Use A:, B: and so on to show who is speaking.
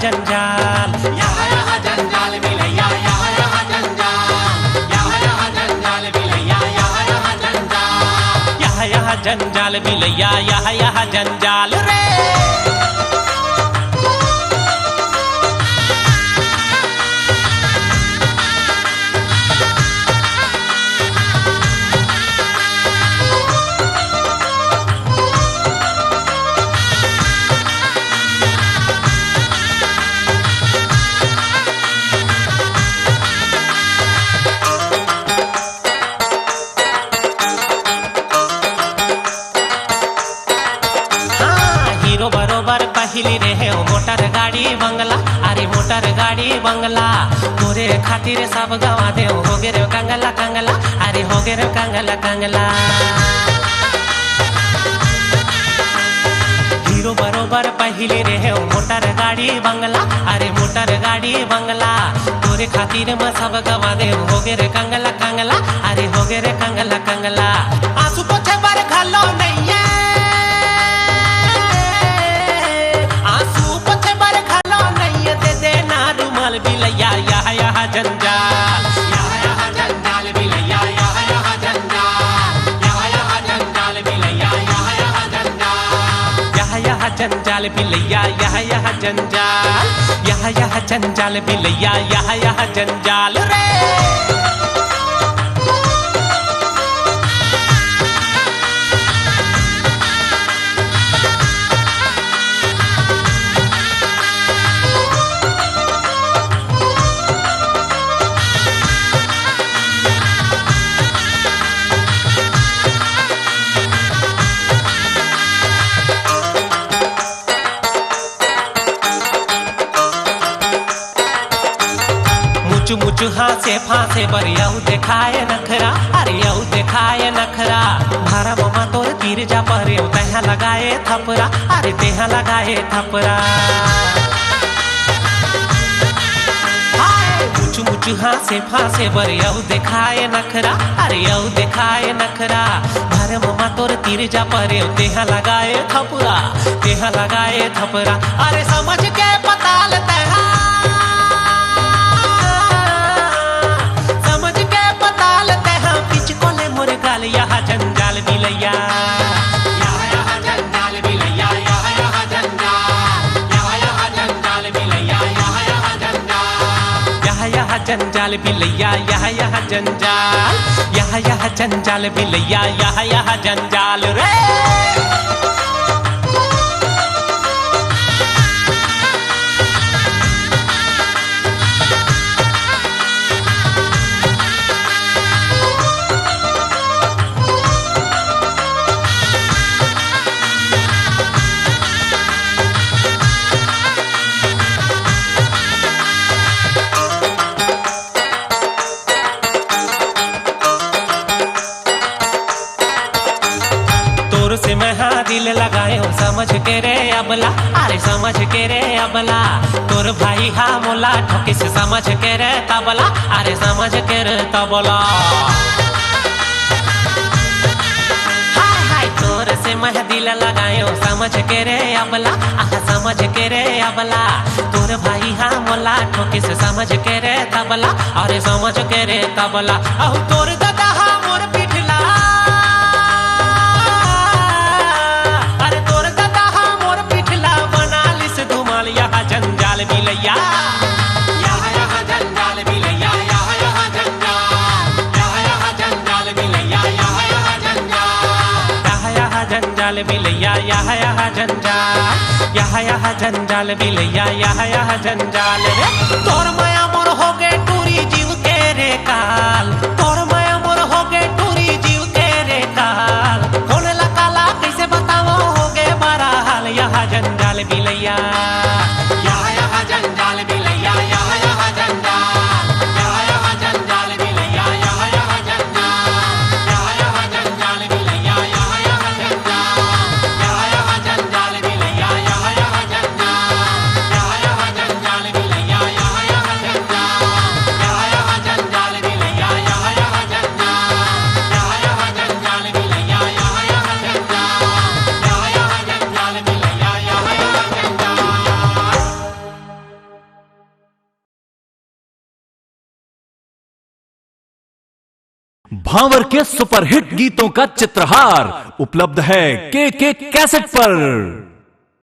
A: जंजाल,
B: यहाँ जंजाल मिलैया, यहाँ जंजाल, यहाँ जंजाल मिलैया, यहाँ जंजाल,
A: यहाँ जंजाल मिलैया, यहाँ जंजाल रे। बरोबर पहली रहे मोटर गाड़ी बंगला, अरे मोटर गाड़ी बंगला तोरे खातिर सब गवा दे हो गे रे कंगला कंगला, अरे हो गे रे कंगला कंगला। हीरो बरोबर पहली रहे मोटर गाड़ी बंगला, अरे मोटर गाड़ी बंगला तोरे खातिर में सब गवा दे हो गे रे कंगला कंगला, अरे हो गे रे कंगला कंगला। आंसू पोछे बर घालो नैया, बिलैया यहाँ जंजाल,
B: यहाँ जंजाल मिलैया, यहाँ जंजाल, यहाँ जंजाल मिलैया, यहाँ जंजाल,
A: यहाँ जंजाल बिलैया, यहाँ जंजाल, यहाँ जंजाल बिलैया, यहाँ जंजाल रे। मुचु हासे फांसे बरियाऊ देखाए नखरा, अरे यऊ देखाए नखरा। भारा मामा तोर तीर जा परे तहा लगाए थपरा, अरे तेहा लगाए थपरा। मुचु मुचु हासे फांसे बरियाऊ देखाए नखरा, अरे यऊ देखाए नखरा। भारा मामा तोर तीर जा परे तेहा लगाए थपरा, तेहा लगाए थपरा। अरे समझ के पताल तेहा, यहाँ जंजाल बिलैया,
B: यहाँ जंजाल मिलैया, यहाँ जंजाल, यहाँ जंजाल मिलैया, यहाँ जंजाल,
A: यहाँ जंजाल बिलैया, यहाँ जंजाल, यहाँ जंजाल बिलैया, यहाँ जंजाल रे। से मैं हाँ दिल लगाए हूँ समझ के रे अबला, अरे समझ के रे अबला। तोर भाई हाँ मोला ठोकी से समझ के रे तबला, अरे समझ के रे तबला। हाय हाय तोर से मैं दिल लगाए हूँ समझ के रे अबला, समझ के रे अबला। तोर भाई हाँ मोला ठोकी से समझ के रे तबला, अरे समझ के रे तबला। अहो तोर दादा हाँ मोर पिठला, जंजाल बिलैया,
B: यहाँ जंजाल मिलैया, यहाँ जंजाल, यहाँ जंजाल मिलैया, यहाँ जंजाल,
A: यहाँ जंजाल बिलैया, यहाँ जंजाल, यहाँ जंजाल बिलैया, यहाँ जंजाल रे। तोर माया मोर हो गे टूरी जीव के रे काल, तोर माया मोर हो गे टूरी जीव के रे काल। होने ला काला कैसे बताओ हो गे बड़ा हाल, यहाँ जंजाल बिलैया,
B: यहाँ जंजाल मिलैया, यहाँ जंजाल, यहाँ जंजाल मिलैया, यहाँ जंजाल, यहाँ जंजाल मिलैया, यहाँ जंजाल, यहाँ जंजाल मिलैया, यहाँ जंजाल, यहाँ जंजाल मिलैया, यहाँ जंजाल, यहाँ
C: भावर के सुपरहिट गीतों का चित्रहार उपलब्ध है के कैसेट पर।